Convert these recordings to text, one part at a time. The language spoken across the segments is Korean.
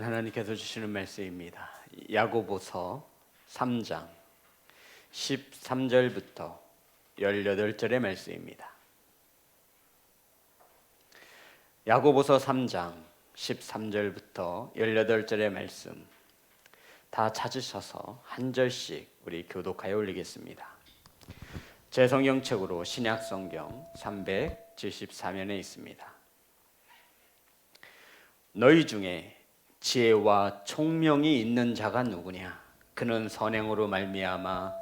하나님께서 주시는 말씀입니다. 야고보서 3장 13절부터 18절의 말씀입니다. 야고보서 3장 13절부터 18절의 말씀 다 찾으셔서 한 절씩 우리 교독하여 올리겠습니다. 제 성경책으로 신약성경 374면에 있습니다. 너희 중에 지혜와 총명이 있는 자가 누구냐? 그는 선행으로 말미암아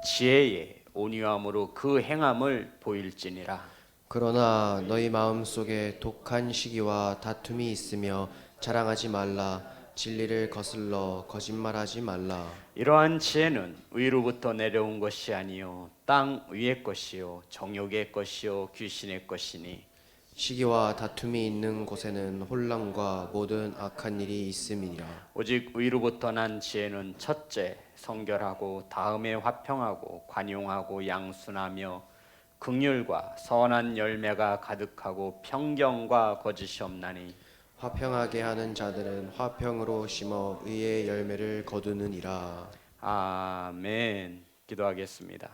지혜의 온유함으로 그 행함을 보일지니라. 그러나 너희 마음속에 독한 시기와 다툼이 있으며 자랑하지 말라. 진리를 거슬러 거짓말하지 말라. 이러한 지혜는 위로부터 내려온 것이 아니요 땅 위의 것이요 정욕의 것이요 귀신의 것이니 시기와 다툼이 있는 곳에는 혼란과 모든 악한 일이 있음이니라. 오직 위로부터 난 지혜는 첫째 성결하고 다음에 화평하고 관용하고 양순하며 긍휼과 선한 열매가 가득하고 평경과 거짓이 없나니 화평하게 하는 자들은 화평으로 심어 의의 열매를 거두느니라. 아멘. 기도하겠습니다.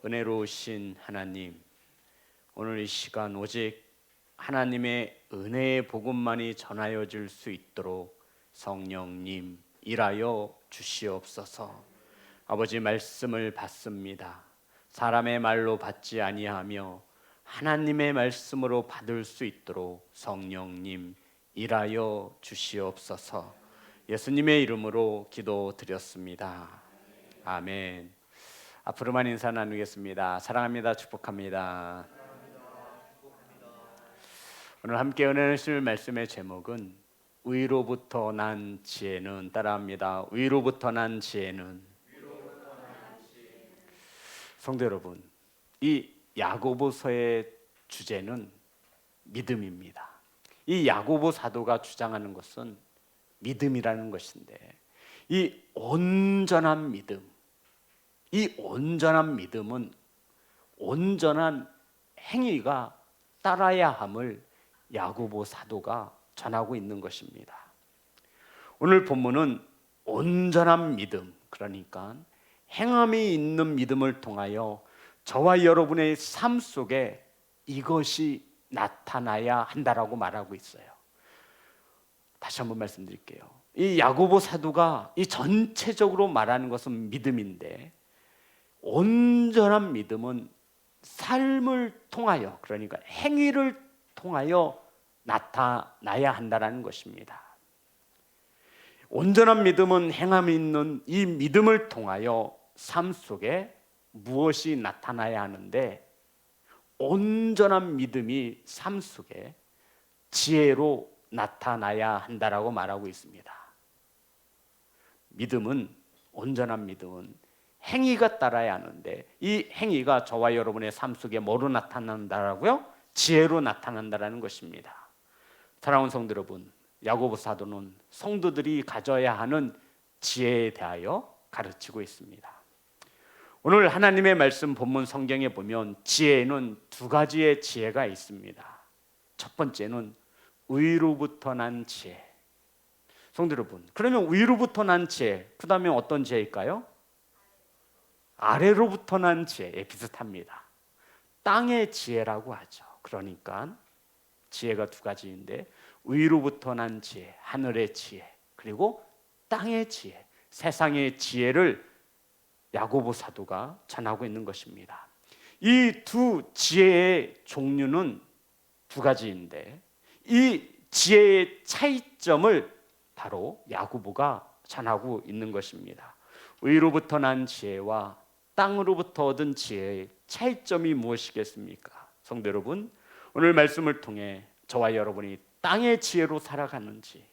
은혜로우신 하나님, 오늘 이 시간 오직 하나님의 은혜의 복음만이 전하여 줄 수 있도록 성령님 일하여 주시옵소서. 아버지 말씀을 받습니다. 사람의 말로 받지 아니하며 하나님의 말씀으로 받을 수 있도록 성령님 일하여 주시옵소서. 예수님의 이름으로 기도드렸습니다. 아멘. 앞으로만 인사 나누겠습니다. 사랑합니다. 축복합니다. 오늘 함께 은혜 나실 말씀의 제목은 위로부터 난 지혜는, 따라합니다. 위로부터 난 지혜는. 성도 여러분, 이 야고보서의 주제는 믿음입니다. 이 야고보 사도가 주장하는 것은 믿음이라는 것인데, 이 온전한 믿음, 이 온전한 믿음은 온전한 행위가 따라야 함을 야고보 사도가 전하고 있는 것입니다. 오늘 본문은 온전한 믿음, 그러니까 행함이 있는 믿음을 통하여 저와 여러분의 삶 속에 이것이 나타나야 한다라고 말하고 있어요. 다시 한번 말씀드릴게요. 이 야고보 사도가 이 전체적으로 말하는 것은 믿음인데, 온전한 믿음은 삶을 통하여, 그러니까 행위를 통하여 나타나야 한다는 것입니다. 온전한 믿음은 행함이 있는 이 믿음을 통하여 삶 속에 무엇이 나타나야 하는데, 온전한 믿음이 삶 속에 지혜로 나타나야 한다라고 말하고 있습니다. 믿음은, 온전한 믿음은 행위가 따라야 하는데, 이 행위가 저와 여러분의 삶 속에 뭐로 나타난다라고요? 지혜로 나타난다라는 것입니다. 사랑하는 성도 여러분, 야고보 사도는 성도들이 가져야 하는 지혜에 대하여 가르치고 있습니다. 오늘 하나님의 말씀 본문 성경에 보면 지혜에는 두 가지의 지혜가 있습니다. 첫 번째는 위로부터 난 지혜. 성도 여러분, 그러면 위로부터 난 지혜, 그 다음에 어떤 지혜일까요? 아래로부터 난 지혜에 비슷합니다. 땅의 지혜라고 하죠. 그러니까 지혜가 두 가지인데, 위로부터 난 지혜, 하늘의 지혜, 그리고 땅의 지혜, 세상의 지혜를 야고보 사도가 전하고 있는 것입니다. 이 두 지혜의 종류는 두 가지인데, 이 지혜의 차이점을 바로 야고보가 전하고 있는 것입니다. 위로부터 난 지혜와 땅으로부터 얻은 지혜의 차이점이 무엇이겠습니까? 성도 여러분, 오늘 말씀을 통해 저와 여러분이 땅의 지혜로 살아가는지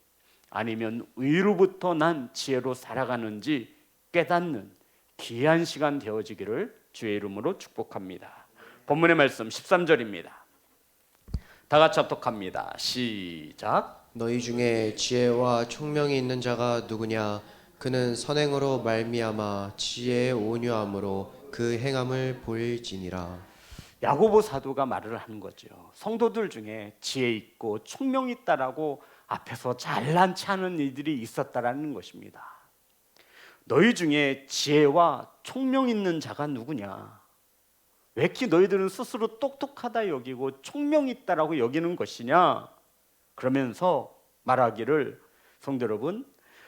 아니면 위로부터 난 지혜로 살아가는지 깨닫는 귀한 시간 되어지기를 주의 이름으로 축복합니다. 본문의 말씀 13절입니다. 다 같이 합독합니다. 시작. 너희 중에 지혜와 총명이 있는 자가 누구냐? 그는 선행으로 말미암아 지혜의 온유함으로 그 행함을 보일지니라. 야고보 사도가 말을 하는 거죠. 성도들 중에 지혜 있고 총명 있다라고 앞에서 잘난 체하는 이들이 있었다라는 것입니다. 너희 중에 지혜와 총명 있는 자가 누구냐? 왜 이렇게 너희들은 스스로 똑똑하다 여기고 총명 있다라고 여기는 것이냐? 그러면서 말하기를, 성도 여러분,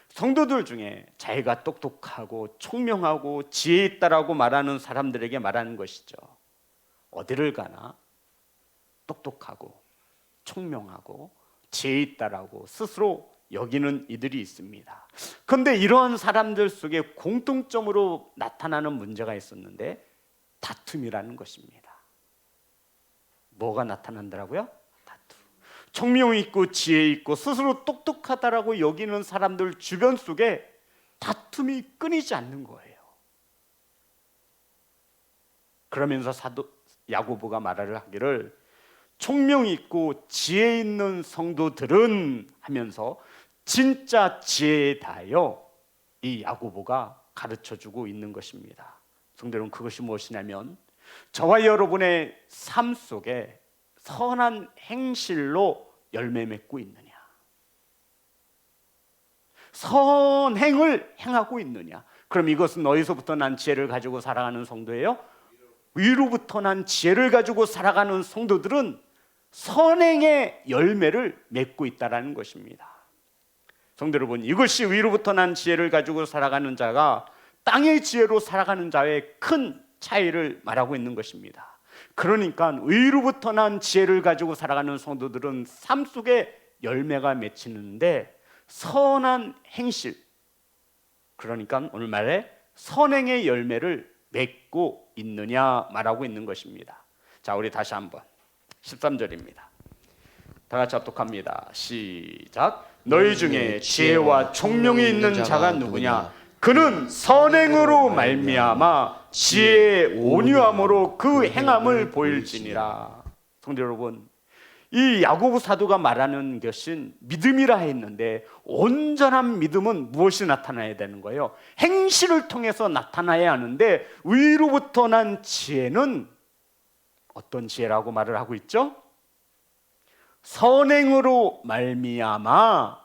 성도들 중에 자기가 똑똑하고 총명하고 지혜 있다라고 말하는 사람들에게 말하는 것이죠. 어디를 가나 똑똑하고 총명하고 지혜 있다라고 스스로 여기는 이들이 있습니다. 그런데 이러한 사람들 속에 공통점으로 나타나는 문제가 있었는데 다툼이라는 것입니다. 뭐가 나타난다고요? 다툼. 총명 있고 지혜 있고 스스로 똑똑하다라고 여기는 사람들 주변 속에 다툼이 끊이지 않는 거예요. 그러면서 사도 야고보가 말을 하기를, 총명 있고 지혜 있는 성도들은 하면서 진짜 지혜에 대하여 이 야고보가 가르쳐주고 있는 것입니다. 성도 여러분, 그것이 무엇이냐면 저와 여러분의 삶 속에 선한 행실로 열매 맺고 있느냐, 선행을 행하고 있느냐. 그럼 이것은 너희서부터 난 지혜를 가지고 살아가는 성도예요? 위로부터 난 지혜를 가지고 살아가는 성도들은 선행의 열매를 맺고 있다는 것입니다. 성도 여러분, 이것이 위로부터 난 지혜를 가지고 살아가는 자가 땅의 지혜로 살아가는 자의 큰 차이를 말하고 있는 것입니다. 그러니까 위로부터 난 지혜를 가지고 살아가는 성도들은 삶 속에 열매가 맺히는데 선한 행실, 그러니까 오늘 말에 선행의 열매를 맺고 있느냐 말하고 있는 것입니다. 자, 우리 다시 한번 13절입니다. 다 같이 합독합니다. 시작. 너희 중에 지혜와 총명이 있는 자가 누구냐? 그는 선행으로 말미암아 지혜의 온유함으로 그 행함을 보일지니라. 성도 여러분, 이 야고보 사도가 말하는 것은 믿음이라 했는데 온전한 믿음은 무엇이 나타나야 되는 거예요? 행실을 통해서 나타나야 하는데 위로부터 난 지혜는 어떤 지혜라고 말을 하고 있죠? 선행으로 말미암아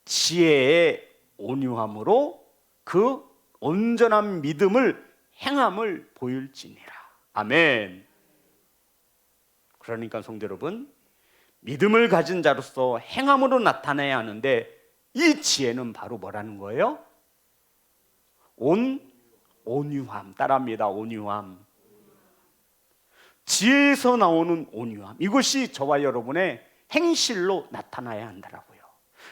지혜의 온유함으로 그 온전한 믿음을 행함을 보일지니라. 아멘. 그러니까 성도 여러분, 믿음을 가진 자로서 행함으로 나타나야 하는데 이 지혜는 바로 뭐라는 거예요? 온유함. 따라합니다. 온유함. 지혜에서 나오는 온유함, 이것이 저와 여러분의 행실로 나타나야 한다라고요.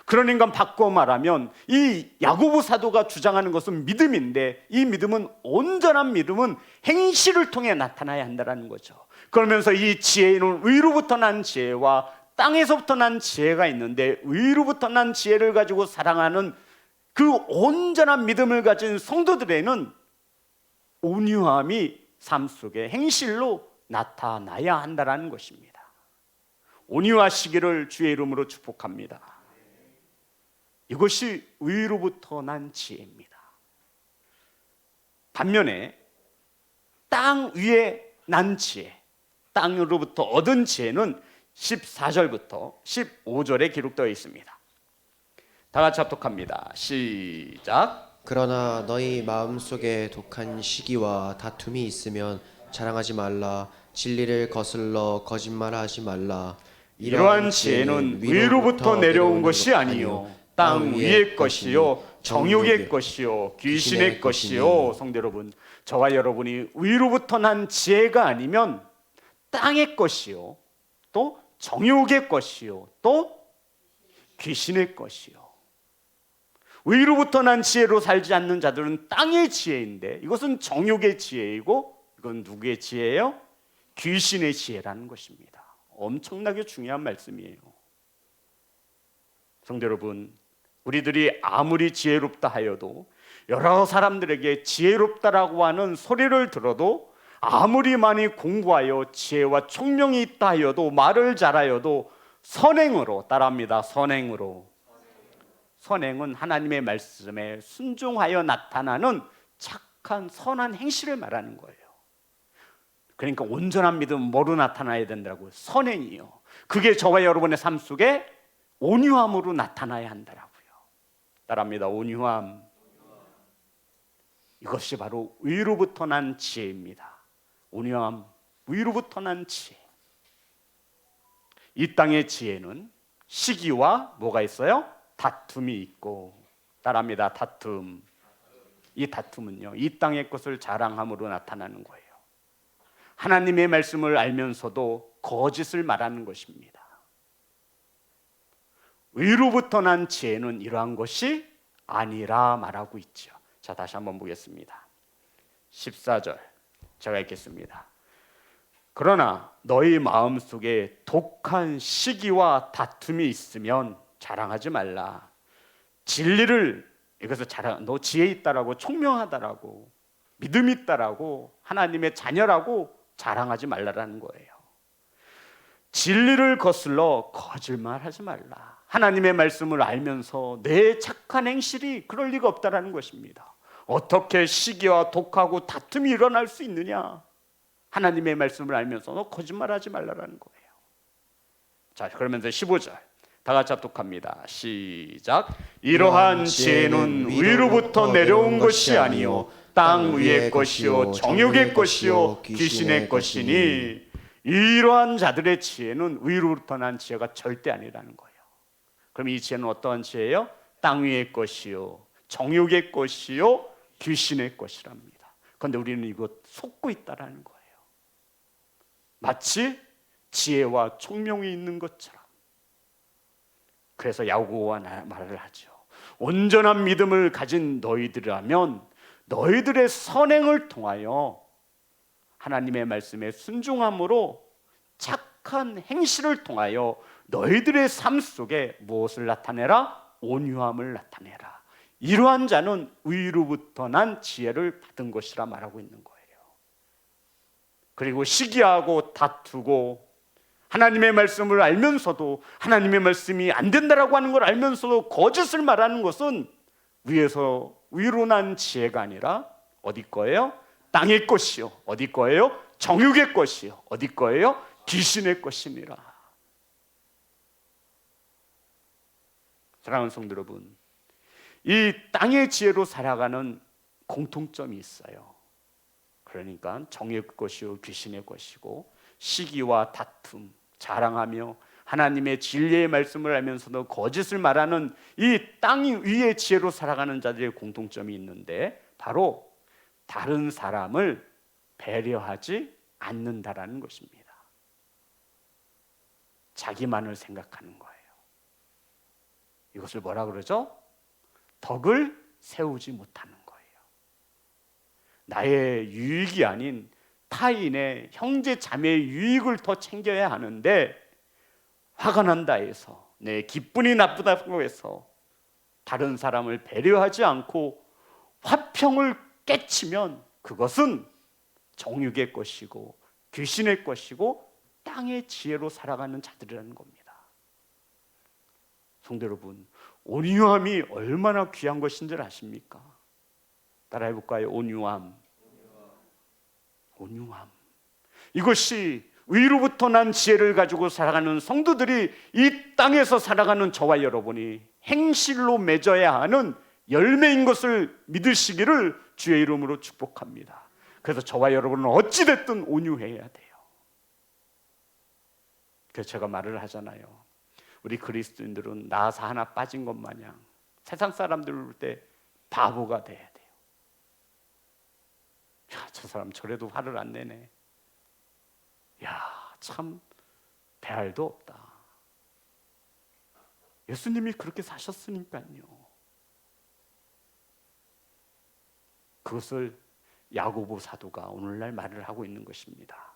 그러니까 바꿔 말하면 이 야고보 사도가 주장하는 것은 믿음인데 이 믿음은, 온전한 믿음은 행실을 통해 나타나야 한다는 거죠. 그러면서 이 지혜는 위로부터 난 지혜와 땅에서부터 난 지혜가 있는데 위로부터 난 지혜를 가지고 사랑하는 그 온전한 믿음을 가진 성도들에는 온유함이 삶 속에 행실로 나타나야 한다는 것입니다. 온유하시기를 주의 이름으로 축복합니다. 이것이 위로부터 난 지혜입니다. 반면에 땅 위에 난 지혜, 땅으로부터 얻은 지혜는 14절부터 15절에 기록되어 있습니다. 다 같이 합독합니다. 시작. 그러나 너희 마음속에 독한 시기와 다툼이 있으면 자랑하지 말라. 진리를 거슬러 거짓말하지 말라. 이러한 지혜는 위로부터 내려온 것이 아니요 땅 위의 것이요 정욕의 것이요 귀신의 것이요. 성도 여러분, 저와 여러분이 위로부터 난 지혜가 아니면 땅의 것이요 또 정욕의 것이요 또 귀신의 것이요. 위로부터 난 지혜로 살지 않는 자들은 땅의 지혜인데 이것은 정욕의 지혜이고, 이건 누구의 지혜예요? 귀신의 지혜라는 것입니다. 엄청나게 중요한 말씀이에요. 성도 여러분, 우리들이 아무리 지혜롭다 하여도, 여러 사람들에게 지혜롭다라고 하는 소리를 들어도, 아무리 많이 공부하여 지혜와 총명이 있다 하여도, 말을 잘하여도 선행으로, 따라합니다. 선행은 하나님의 말씀에 순종하여 나타나는 착한 선한 행실을 말하는 거예요. 그러니까 온전한 믿음은 뭐로 나타나야 된다고요? 선행이요. 그게 저와 여러분의 삶 속에 온유함으로 나타나야 한다라고요. 따라합니다. 온유함. 이것이 바로 위로부터 난 지혜입니다. 온유함, 위로부터 난 지혜. 이 땅의 지혜는 시기와 뭐가 있어요? 다툼이 있고. 따라합니다. 다툼. 이 다툼은요, 이 땅의 것을 자랑함으로 나타나는 거예요. 하나님의 말씀을 알면서도 거짓을 말하는 것입니다. 위로부터 난 지혜는 이러한 것이 아니라 말하고 있죠. 자, 다시 한번 보겠습니다. 14절 제가 읽겠습니다. 그러나 너희 마음속에 독한 시기와 다툼이 있으면 자랑하지 말라. 진리를, 이것을 자랑, 너 지혜 있다라고, 총명하다라고, 믿음 있다라고, 하나님의 자녀라고 자랑하지 말라라는 거예요. 진리를 거슬러 거짓말하지 말라. 하나님의 말씀을 알면서 내 착한 행실이 그럴 리가 없다라는 것입니다. 어떻게 시기와 독하고 다툼이 일어날 수 있느냐? 하나님의 말씀을 알면서 너 거짓말하지 말라라는 거예요. 자, 그러면서 15절 다 같이 합독합니다. 시작. 이러한 지혜는 위로부터 내려온 것이 아니요 땅 위의 것이요 정욕의 것이요 귀신의 것이니, 이러한 자들의 지혜는 위로부터 난 지혜가 절대 아니라는 거예요. 그럼 이 지혜는 어떠한 지혜예요? 땅 위의 것이요 정욕의 것이요 귀신의 것이랍니다. 그런데 우리는 이것 속고 있다라는 거예요. 마치 지혜와 총명이 있는 것처럼. 그래서 야고보가 말을 하죠. 온전한 믿음을 가진 너희들이라면 너희들의 선행을 통하여 하나님의 말씀에 순종함으로 착한 행실을 통하여 너희들의 삶 속에 무엇을 나타내라? 온유함을 나타내라. 이러한 자는 위로부터 난 지혜를 받은 것이라 말하고 있는 거예요. 그리고 시기하고 다투고 하나님의 말씀을 알면서도 하나님의 말씀이 안 된다라고 하는 걸 알면서도 거짓을 말하는 것은 위로 난 지혜가 아니라 어디 거예요? 땅의 것이요. 어디 거예요? 정욕의 것이요. 어디 거예요? 귀신의 것이니라. 사랑하는 성도 여러분, 이 땅의 지혜로 살아가는 공통점이 있어요. 그러니까 정욕의 것이요 귀신의 것이고, 시기와 다툼, 자랑하며 하나님의 진리의 말씀을 알면서도 거짓을 말하는 이 땅 위의 지혜로 살아가는 자들의 공통점이 있는데, 바로 다른 사람을 배려하지 않는다라는 것입니다. 자기만을 생각하는 거예요. 이것을 뭐라 그러죠? 덕을 세우지 못하는 거예요. 나의 유익이 아닌 타인의 형제 자매의 유익을 더 챙겨야 하는데, 화가 난다 해서, 내 기분이 나쁘다고 해서 다른 사람을 배려하지 않고 화평을 깨치면 그것은 정욕의 것이고 귀신의 것이고 땅의 지혜로 살아가는 자들이라는 겁니다. 성도 여러분, 온유함이 얼마나 귀한 것인지 아십니까? 따라해 볼까요? 온유함. 온유함. 이것이 위로부터 난 지혜를 가지고 살아가는 성도들이 이 땅에서 살아가는 저와 여러분이 행실로 맺어야 하는 열매인 것을 믿으시기를 주의 이름으로 축복합니다. 그래서 저와 여러분은 어찌됐든 온유해야 돼요. 그래서 제가 말을 하잖아요. 우리 그리스도인들은 나사 하나 빠진 것 마냥 세상 사람들 볼 때 바보가 돼야 돼요. 야, 저 사람 저래도 화를 안 내네. 야, 참 배알도 없다. 예수님이 그렇게 사셨으니까요. 그것을 야고보 사도가 오늘날 말을 하고 있는 것입니다.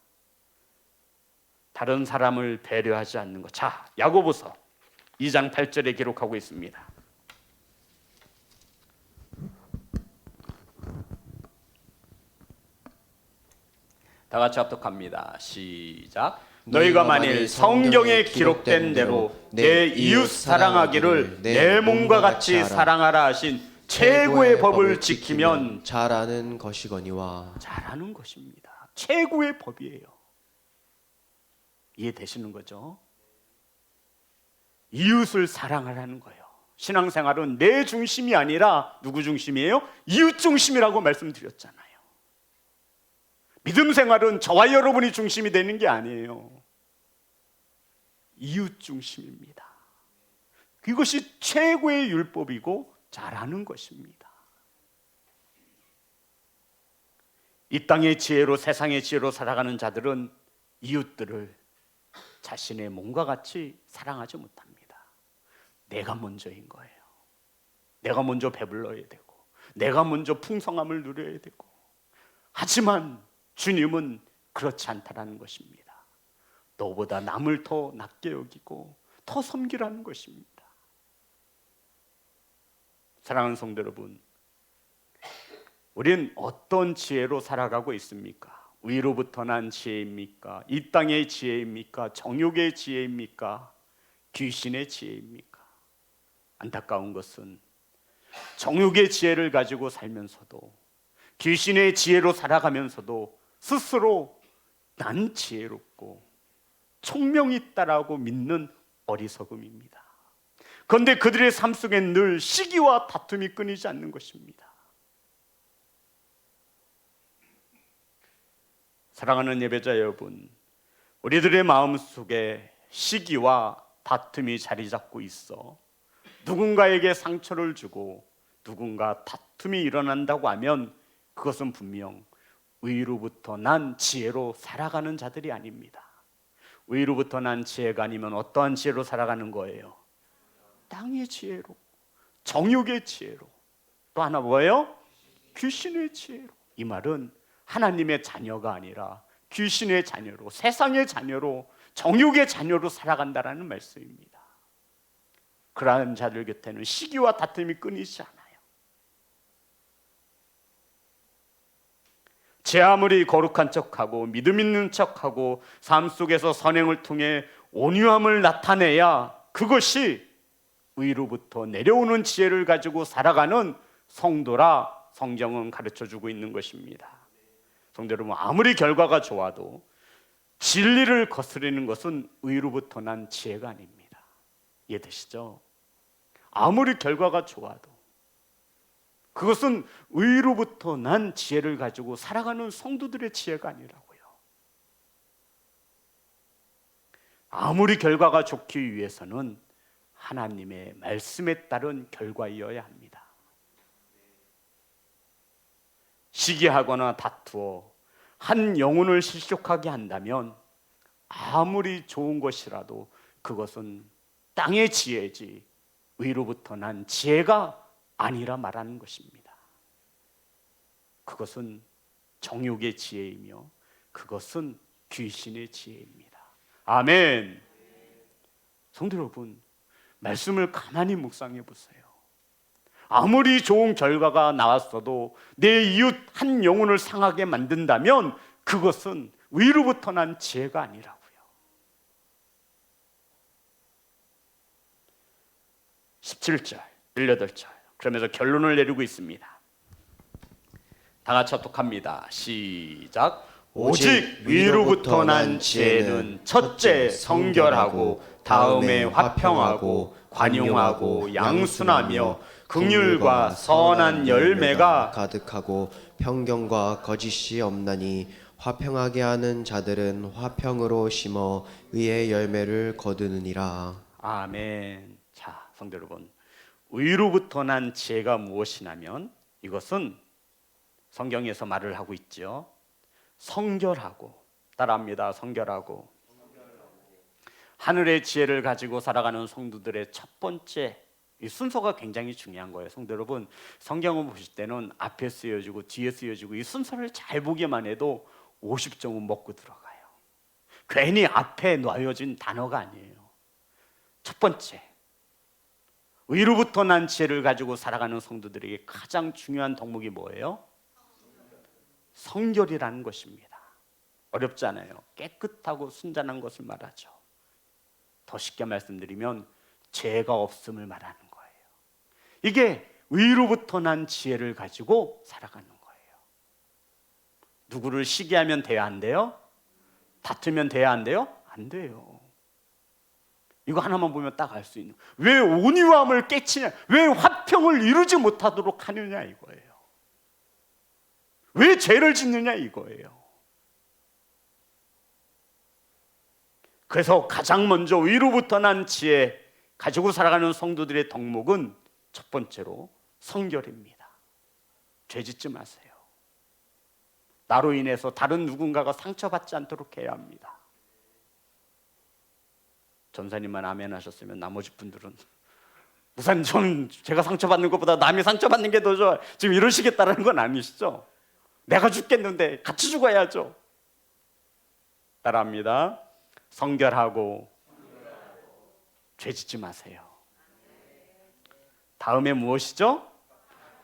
다른 사람을 배려하지 않는 것. 자, 야고보서 2장 8절에 기록하고 있습니다. 다 같이 합독합니다. 시작. 너희가 만일 성경에 기록된 대로 내 이웃 사랑하기를 내 몸과 같이 사랑하라 하신 최고의 법을 지키면 잘하는 것이거니와. 잘하는 것입니다. 최고의 법이에요. 이해되시는 거죠? 이웃을 사랑하라는 거예요. 신앙생활은 내 중심이 아니라 누구 중심이에요? 이웃 중심이라고 말씀드렸잖아요. 믿음 생활은 저와 여러분이 중심이 되는 게 아니에요. 이웃 중심입니다. 이것이 최고의 율법이고 잘하는 것입니다. 이 땅의 지혜로 세상의 지혜로 살아가는 자들은 이웃들을 자신의 몸과 같이 사랑하지 못합니다. 내가 먼저인 거예요. 내가 먼저 배불러야 되고 내가 먼저 풍성함을 누려야 되고. 하지만 주님은 그렇지 않다라는 것입니다. 너보다 남을 더 낮게 여기고 더 섬기라는 것입니다. 사랑하는 성도 여러분, 우린 어떤 지혜로 살아가고 있습니까? 위로부터 난 지혜입니까? 이 땅의 지혜입니까? 정욕의 지혜입니까? 귀신의 지혜입니까? 안타까운 것은 정욕의 지혜를 가지고 살면서도 귀신의 지혜로 살아가면서도 스스로 난 지혜롭고 총명이 있다라고 믿는 어리석음입니다. 그런데 그들의 삶 속에 늘 시기와 다툼이 끊이지 않는 것입니다. 사랑하는 예배자 여러분, 우리들의 마음속에 시기와 다툼이 자리 잡고 있어 누군가에게 상처를 주고 누군가 다툼이 일어난다고 하면 그것은 분명 위로부터 난 지혜로 살아가는 자들이 아닙니다. 위로부터 난 지혜가 아니면 어떠한 지혜로 살아가는 거예요? 땅의 지혜로, 정욕의 지혜로, 또 하나 뭐예요? 귀신의 지혜로. 이 말은 하나님의 자녀가 아니라 귀신의 자녀로, 세상의 자녀로, 정욕의 자녀로 살아간다라는 말씀입니다. 그러한 자들 곁에는 시기와 다툼이 끊이지 않아요. 제 아무리 거룩한 척하고 믿음 있는 척하고 삶 속에서 선행을 통해 온유함을 나타내야 그것이 위로부터 내려오는 지혜를 가지고 살아가는 성도라 성경은 가르쳐주고 있는 것입니다. 성도 여러분, 아무리 결과가 좋아도 진리를 거스르는 것은 위로부터 난 지혜가 아닙니다. 이해되시죠? 아무리 결과가 좋아도 그것은 위로부터 난 지혜를 가지고 살아가는 성도들의 지혜가 아니라고요. 아무리 결과가 좋기 위해서는 하나님의 말씀에 따른 결과이어야 합니다. 시기하거나 다투어 한 영혼을 실족하게 한다면 아무리 좋은 것이라도 그것은 땅의 지혜지 위로부터 난 지혜가 아니라 말하는 것입니다. 그것은 정욕의 지혜이며 그것은 귀신의 지혜입니다. 아멘. 성도 여러분, 말씀을 가만히 묵상해 보세요. 아무리 좋은 결과가 나왔어도 내 이웃 한 영혼을 상하게 만든다면 그것은 위로부터 난 지혜가 아니라고요. 17절, 18절 그러면서 결론을 내리고 있습니다. 다 같이 합독합니다. 시작. 오직 위로부터 난 지혜는 첫째 성결하고 다음에 화평하고 관용하고 양순하며 긍휼과 선한 열매가 가득하고 편견과 거짓이 없나니 화평하게 하는 자들은 화평으로 심어 의의 열매를 거두느니라. 아멘. 자, 성도 여러분, 위로부터 난 지혜가 무엇이냐면 이것은 성경에서 말을 하고 있죠. 성결하고, 따라합니다. 성결하고. 하늘의 지혜를 가지고 살아가는 성도들의 첫 번째 이 순서가 굉장히 중요한 거예요. 성도 여러분, 성경을 보실 때는 앞에 쓰여지고 뒤에 쓰여지고 이 순서를 잘 보기만 해도 50점은 먹고 들어가요. 괜히 앞에 놓여진 단어가 아니에요. 첫 번째, 위로부터 난 지혜를 가지고 살아가는 성도들에게 가장 중요한 덕목이 뭐예요? 성결이라는 것입니다. 어렵지 않아요. 깨끗하고 순전한 것을 말하죠. 더 쉽게 말씀드리면 죄가 없음을 말하는 거예요. 이게 위로부터 난 지혜를 가지고 살아가는 거예요. 누구를 시기하면 돼야 안 돼요? 다투면 돼야 안 돼요? 안 돼요. 이거 하나만 보면 딱 알 수 있는, 왜 온유함을 깨치냐, 왜 화평을 이루지 못하도록 하느냐 이거예요. 왜 죄를 짓느냐 이거예요. 그래서 가장 먼저 위로부터 난 지혜 가지고 살아가는 성도들의 덕목은 첫 번째로 성결입니다. 죄 짓지 마세요. 나로 인해서 다른 누군가가 상처받지 않도록 해야 합니다. 전사님만 아멘 하셨으면 나머지 분들은 우선 저는 제가 상처받는 것보다 남이 상처받는 게 더 좋아, 지금 이러시겠다는 건 아니시죠? 내가 죽겠는데 같이 죽어야죠. 따라합니다. 성결하고 죄 짓지 마세요. 다음에 무엇이죠?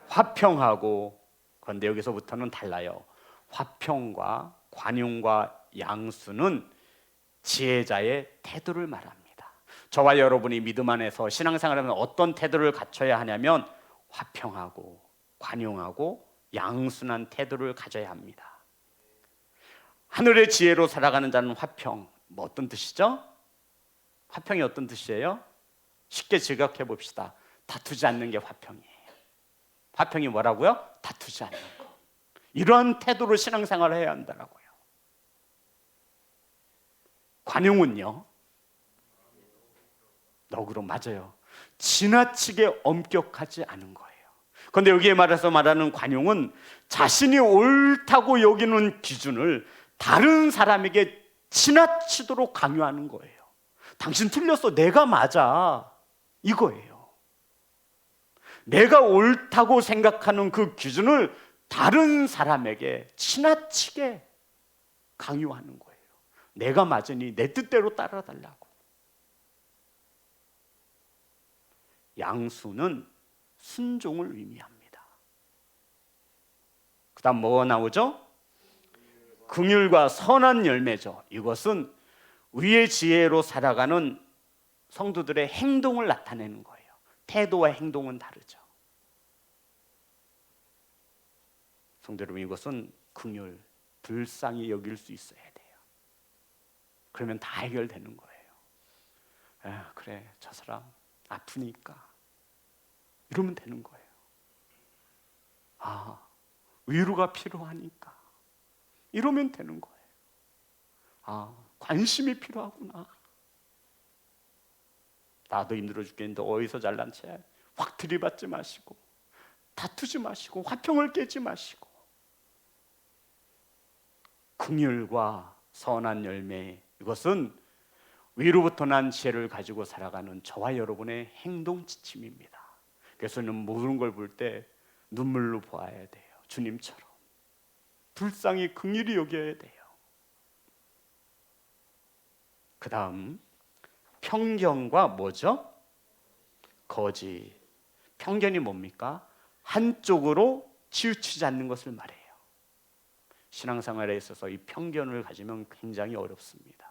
화평하고. 그런데 여기서부터는 달라요. 화평과 관용과 양수는 지혜자의 태도를 말합니다. 저와 여러분이 믿음 안에서 신앙생활하면 어떤 태도를 갖춰야 하냐면 화평하고 관용하고 양순한 태도를 가져야 합니다. 하늘의 지혜로 살아가는 자는 화평, 뭐 어떤 뜻이죠? 화평이 어떤 뜻이에요? 쉽게 직역해 봅시다. 다투지 않는 게 화평이에요. 화평이 뭐라고요? 다투지 않는 거. 이러한 태도로 신앙생활을 해야 한다고요. 관용은요, 너그러 맞아요. 지나치게 엄격하지 않은 거예요. 그런데 여기에 말하는 관용은 자신이 옳다고 여기는 기준을 다른 사람에게 지나치도록 강요하는 거예요. 당신 틀렸어, 내가 맞아, 이거예요. 내가 옳다고 생각하는 그 기준을 다른 사람에게 지나치게 강요하는 거예요. 내가 맞으니 내 뜻대로 따라달라고. 양수는 순종을 의미합니다. 그 다음 뭐가 나오죠? 긍휼과 선한 열매죠. 이것은 위의 지혜로 살아가는 성도들의 행동을 나타내는 거예요. 태도와 행동은 다르죠. 성도 여러분, 이것은 긍휼, 불쌍히 여길 수 있어야 돼요. 그러면 다 해결되는 거예요. 그래, 저 사람 아프니까 이러면 되는 거예요. 위로가 필요하니까 이러면 되는 거예요. 관심이 필요하구나. 나도 힘들어 죽겠는데 어디서 잘난 채 확 들이받지 마시고 다투지 마시고 화평을 깨지 마시고, 긍휼과 선한 열매, 이것은 위로부터 난 지혜를 가지고 살아가는 저와 여러분의 행동 지침입니다. 그래서 모든 걸 볼 때 눈물로 보아야 돼요. 주님처럼 불쌍히 긍휼히 여겨야 돼요. 그 다음 편견과 뭐죠? 거짓. 편견이 뭡니까? 한쪽으로 치우치지 않는 것을 말해요. 신앙생활에 있어서 이 편견을 가지면 굉장히 어렵습니다.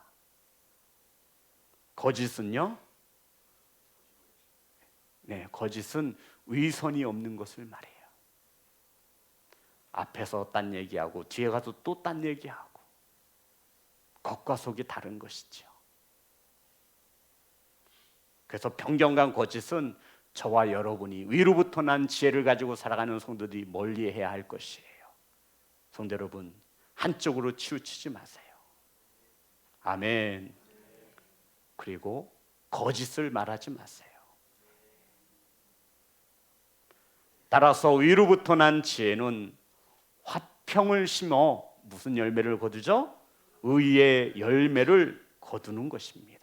거짓은요? 거짓은 위선이 없는 것을 말해요. 앞에서 딴 얘기하고 뒤에 가서 또 딴 얘기하고, 겉과 속이 다른 것이죠. 그래서 편견과 거짓은 저와 여러분이 위로부터 난 지혜를 가지고 살아가는 성도들이 멀리해야 할 것이에요. 성도 여러분, 한쪽으로 치우치지 마세요. 아멘. 그리고 거짓을 말하지 마세요. 따라서 위로부터 난 지혜는 화평을 심어 무슨 열매를 거두죠? 의의 열매를 거두는 것입니다.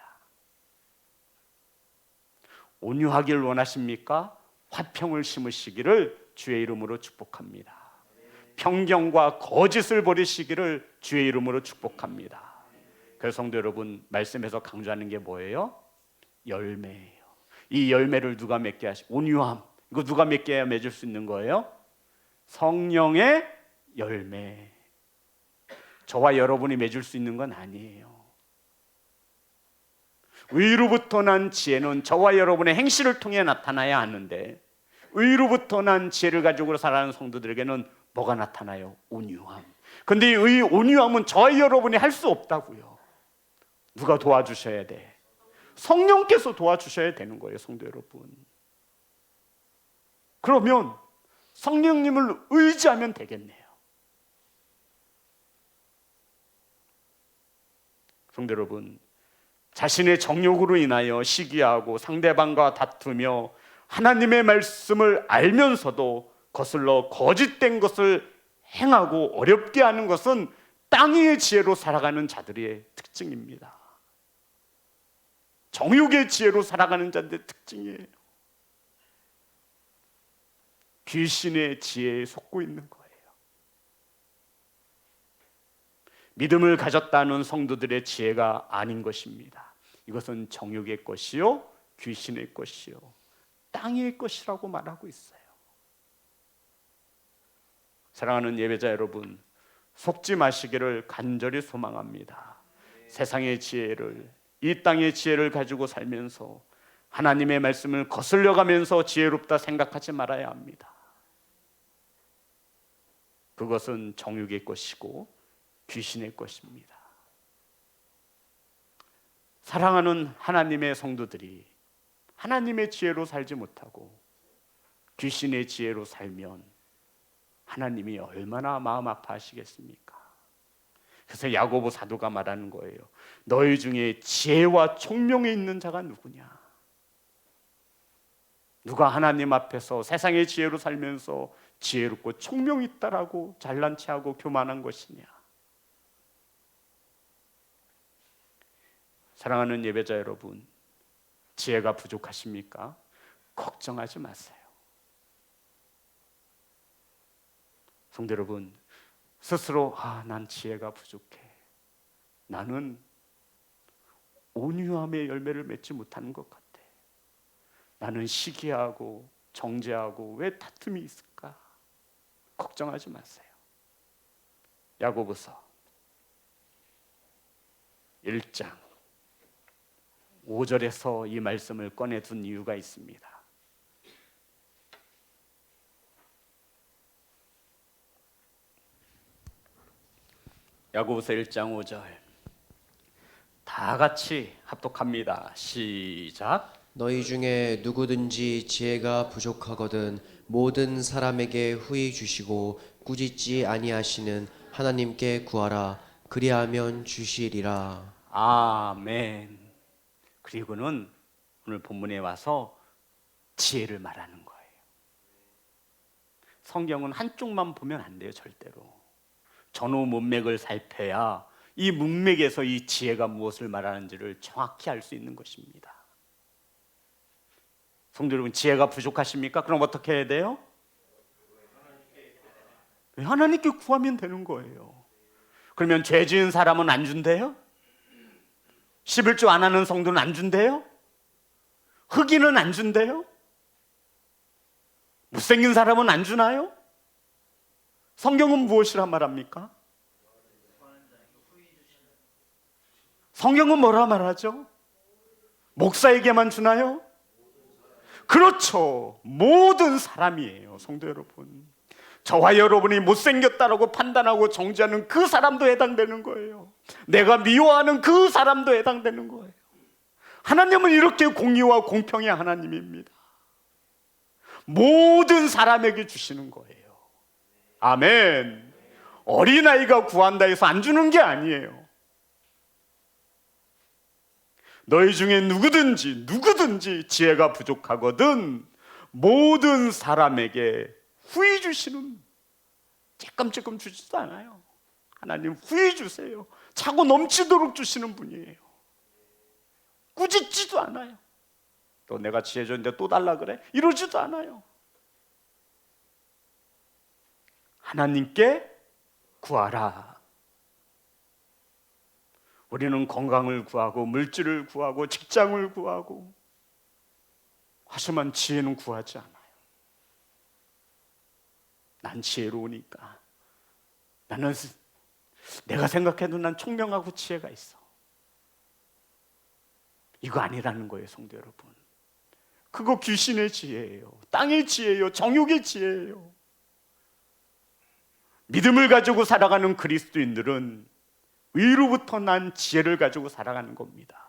온유하길 원하십니까? 화평을 심으시기를 주의 이름으로 축복합니다. 편견과 거짓을 버리시기를 주의 이름으로 축복합니다. 그래서 성도 여러분, 말씀에서 강조하는 게 뭐예요? 열매예요. 이 열매를 누가 맺게 하시고, 온유함, 이거 누가 맺게 해야 맺을 수 있는 거예요? 성령의 열매. 저와 여러분이 맺을 수 있는 건 아니에요. 위로부터 난 지혜는 저와 여러분의 행실을 통해 나타나야 하는데, 위로부터 난 지혜를 가지고 살아가는 성도들에게는 뭐가 나타나요? 온유함. 근데 이 온유함은 저와 여러분이 할 수 없다고요. 누가 도와주셔야 돼? 성령께서 도와주셔야 되는 거예요, 성도 여러분. 그러면 성령님을 의지하면 되겠네요. 성도 여러분, 자신의 정욕으로 인하여 시기하고 상대방과 다투며 하나님의 말씀을 알면서도 거슬러 거짓된 것을 행하고 어렵게 하는 것은 땅 위의 지혜로 살아가는 자들의 특징입니다. 정욕의 지혜로 살아가는 자들의 특징이에요. 귀신의 지혜에 속고 있는 거예요. 믿음을 가졌다는 성도들의 지혜가 아닌 것입니다. 이것은 정욕의 것이요, 귀신의 것이요, 땅의 것이라고 말하고 있어요. 사랑하는 예배자 여러분, 속지 마시기를 간절히 소망합니다. 세상의 지혜를, 이 땅의 지혜를 가지고 살면서 하나님의 말씀을 거슬려가면서 지혜롭다 생각하지 말아야 합니다. 그것은 정욕의 것이고 귀신의 것입니다. 사랑하는 하나님의 성도들이 하나님의 지혜로 살지 못하고 귀신의 지혜로 살면 하나님이 얼마나 마음 아파하시겠습니까? 그래서 야고보 사도가 말하는 거예요. 너희 중에 지혜와 총명이 있는 자가 누구냐? 누가 하나님 앞에서 세상의 지혜로 살면서 지혜롭고 총명이 있다라고 잘난 체하고 교만한 것이냐? 사랑하는 예배자 여러분, 지혜가 부족하십니까? 걱정하지 마세요. 성도 여러분, 스스로 난 지혜가 부족해, 나는 온유함의 열매를 맺지 못하는 것 같아, 나는 시기하고 정죄하고 왜 다툼이 있을까? 걱정하지 마세요. 야고보서 1장 5절에서 이 말씀을 꺼내둔 이유가 있습니다. 야고보서 1장 5절, 다 같이 합독합니다. 시작. 너희 중에 누구든지 지혜가 부족하거든 모든 사람에게 후히 주시고 꾸짖지 아니하시는 하나님께 구하라. 그리하면 주시리라. 아멘. 그리고는 오늘 본문에 와서 지혜를 말하는 거예요. 성경은 한쪽만 보면 안 돼요, 절대로. 전후 문맥을 살펴야 이 문맥에서 이 지혜가 무엇을 말하는지를 정확히 알 수 있는 것입니다. 성도 여러분, 지혜가 부족하십니까? 그럼 어떻게 해야 돼요? 하나님께 구하면 되는 거예요. 그러면 죄 지은 사람은 안 준대요? 11조 안 하는 성도는 안 준대요? 흑인은 안 준대요? 못생긴 사람은 안 주나요? 성경은 무엇이라 말합니까? 성경은 뭐라 말하죠? 목사에게만 주나요? 그렇죠. 모든 사람이에요, 성도 여러분. 저와 여러분이 못생겼다라고 판단하고 정죄하는 그 사람도 해당되는 거예요. 내가 미워하는 그 사람도 해당되는 거예요. 하나님은 이렇게 공의와 공평의 하나님입니다. 모든 사람에게 주시는 거예요. 아멘. 어린아이가 구한다 해서 안 주는 게 아니에요. 너희 중에 누구든지 지혜가 부족하거든 모든 사람에게 후히 주시는, 쬐끔쬐끔 주지도 않아요. 하나님 후히 주세요. 차고 넘치도록 주시는 분이에요. 꾸짖지도 않아요. 또 내가 지혜 줬는데 또 달라 그래? 이러지도 않아요. 하나님께 구하라. 우리는 건강을 구하고 물질을 구하고 직장을 구하고, 하지만 지혜는 구하지 않아요. 난 지혜로우니까, 나는 내가 생각해도 난 총명하고 지혜가 있어. 이거 아니라는 거예요, 성도 여러분. 그거 귀신의 지혜예요. 땅의 지혜예요. 정욕의 지혜예요. 믿음을 가지고 살아가는 그리스도인들은 위로부터 난 지혜를 가지고 살아가는 겁니다.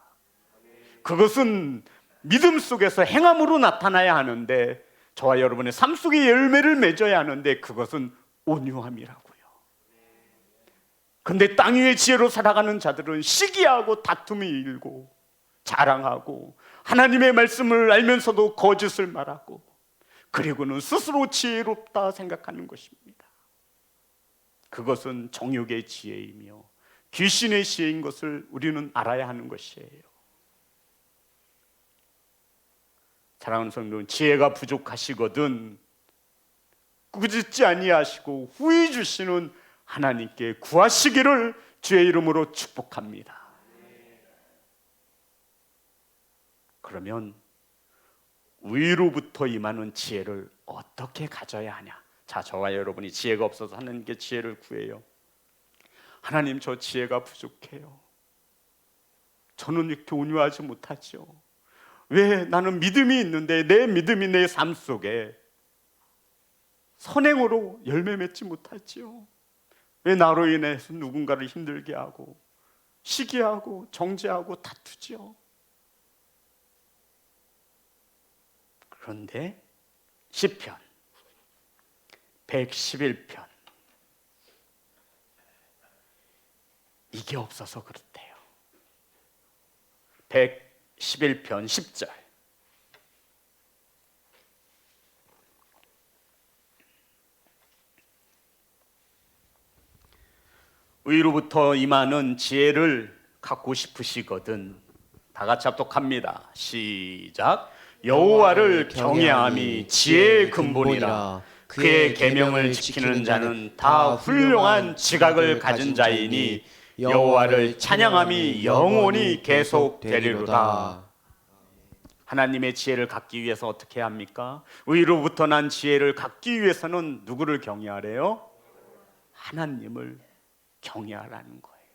그것은 믿음 속에서 행함으로 나타나야 하는데, 저와 여러분의 삶 속에 열매를 맺어야 하는데, 그것은 온유함이라고요. 근데 땅 위의 지혜로 살아가는 자들은 시기하고 다툼이 일고 자랑하고 하나님의 말씀을 알면서도 거짓을 말하고, 그리고는 스스로 지혜롭다 생각하는 것입니다. 그것은 정욕의 지혜이며 귀신의 지혜인 것을 우리는 알아야 하는 것이에요. 사랑하는 성도 여러분, 지혜가 부족하시거든 꾸짖지 아니하시고 후히 주시는 하나님께 구하시기를 주의 이름으로 축복합니다. 그러면 위로부터 임하는 지혜를 어떻게 가져야 하냐? 자, 저와 여러분이 지혜가 없어서 하나님께 지혜를 구해요. 하나님, 저 지혜가 부족해요. 저는 이렇게 온유하지 못하죠. 왜? 나는 믿음이 있는데 내 믿음이 내 삶 속에 선행으로 열매 맺지 못하지요. 왜 나로 인해서 누군가를 힘들게 하고 시기하고 정죄하고 다투지요? 그런데 시편 111편 이게 없어서 그렇대요. 111편 10절. 위로부터 임하는 지혜를 갖고 싶으시거든. 다 같이 합독합니다. 시작. 여호와를 경외함이 지혜의 근본이라. 그의 계명을 지키는 자는 다 훌륭한 지각을 가진 자이니 여호와를 찬양함이 영원히 계속되리로다. 하나님의 지혜를 갖기 위해서 어떻게 해야 합니까? 위로부터 난 지혜를 갖기 위해서는 누구를 경외하래요? 하나님을 경외하라는 거예요.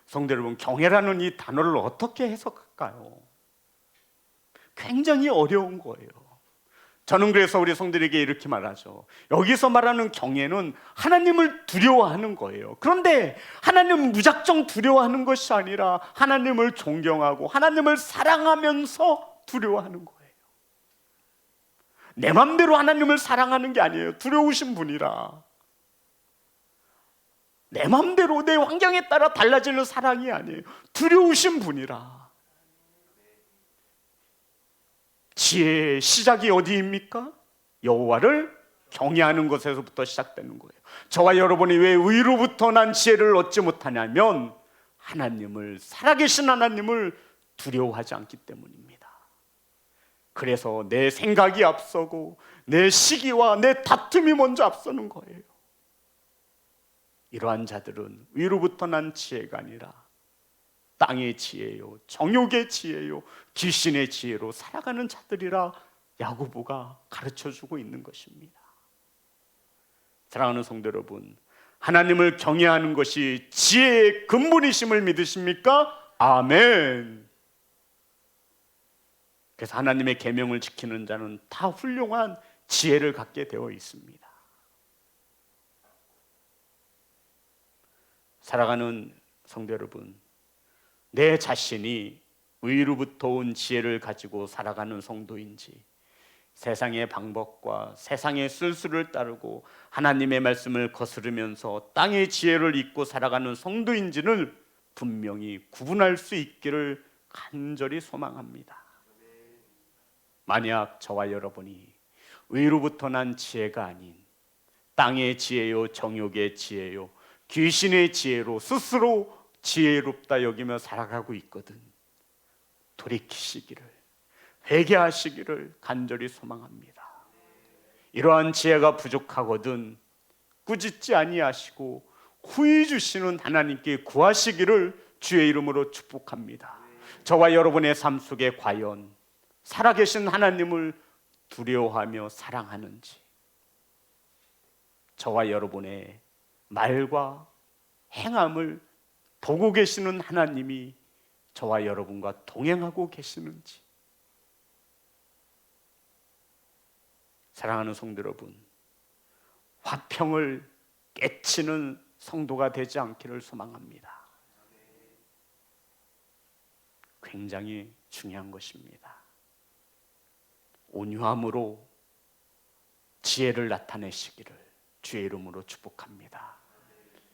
성도 여러분, 경외라는 이 단어를 어떻게 해석할까요? 굉장히 어려운 거예요. 저는 그래서 우리 성들에게 이렇게 말하죠. 여기서 말하는 경외는 하나님을 두려워하는 거예요. 그런데 하나님을 무작정 두려워하는 것이 아니라 하나님을 존경하고 하나님을 사랑하면서 두려워하는 거예요. 내 맘대로 하나님을 사랑하는 게 아니에요. 두려우신 분이라. 내 맘대로 내 환경에 따라 달라지는 사랑이 아니에요. 두려우신 분이라. 지혜의 시작이 어디입니까? 여호와를 경외하는 것에서부터 시작되는 거예요. 저와 여러분이 왜 위로부터 난 지혜를 얻지 못하냐면 하나님을, 살아계신 하나님을 두려워하지 않기 때문입니다. 그래서 내 생각이 앞서고 내 시기와 내 다툼이 먼저 앞서는 거예요. 이러한 자들은 위로부터 난 지혜가 아니라 땅의 지혜요, 정욕의 지혜요, 귀신의 지혜로 살아가는 자들이라 야고보가 가르쳐주고 있는 것입니다. 사랑하는 성도 여러분, 하나님을 경외하는 것이 지혜의 근본이심을 믿으십니까? 아멘. 그래서 하나님의 계명을 지키는 자는 다 훌륭한 지혜를 갖게 되어 있습니다. 살아가는 성도 여러분, 내 자신이 위로부터 온 지혜를 가지고 살아가는 성도인지, 세상의 방법과 세상의 술수를 따르고 하나님의 말씀을 거스르면서 땅의 지혜를 잊고 살아가는 성도인지를 분명히 구분할 수 있기를 간절히 소망합니다. 만약 저와 여러분이 위로부터 난 지혜가 아닌 땅의 지혜요, 정욕의 지혜요, 귀신의 지혜로 스스로 지혜롭다 여기며 살아가고 있거든, 돌이키시기를, 회개하시기를 간절히 소망합니다. 이러한 지혜가 부족하거든 꾸짖지 아니하시고 후히 주시는 하나님께 구하시기를 주의 이름으로 축복합니다. 저와 여러분의 삶 속에 과연 살아계신 하나님을 두려워하며 사랑하는지, 저와 여러분의 말과 행함을 보고 계시는 하나님이 저와 여러분과 동행하고 계시는지. 사랑하는 성도 여러분, 화평을 깨치는 성도가 되지 않기를 소망합니다. 굉장히 중요한 것입니다. 온유함으로 지혜를 나타내시기를 주의 이름으로 축복합니다.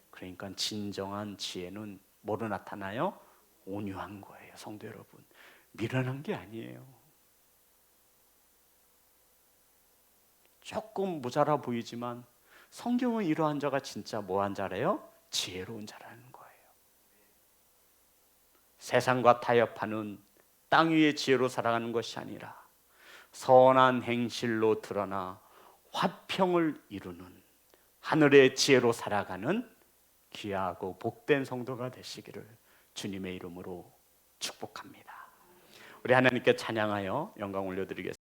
그러니까 진정한 지혜는 뭐로 나타나요? 온유한 거예요. 성도 여러분, 미련한 게 아니에요. 조금 모자라 보이지만 성경은 이러한 자가 진짜 뭐한 자래요? 지혜로운 자라는 거예요. 세상과 타협하는 땅 위의 지혜로 살아가는 것이 아니라 선한 행실로 드러나 화평을 이루는 하늘의 지혜로 살아가는 귀하고 복된 성도가 되시기를 주님의 이름으로 축복합니다. 우리 하나님께 찬양하여 영광 올려드리겠습니다.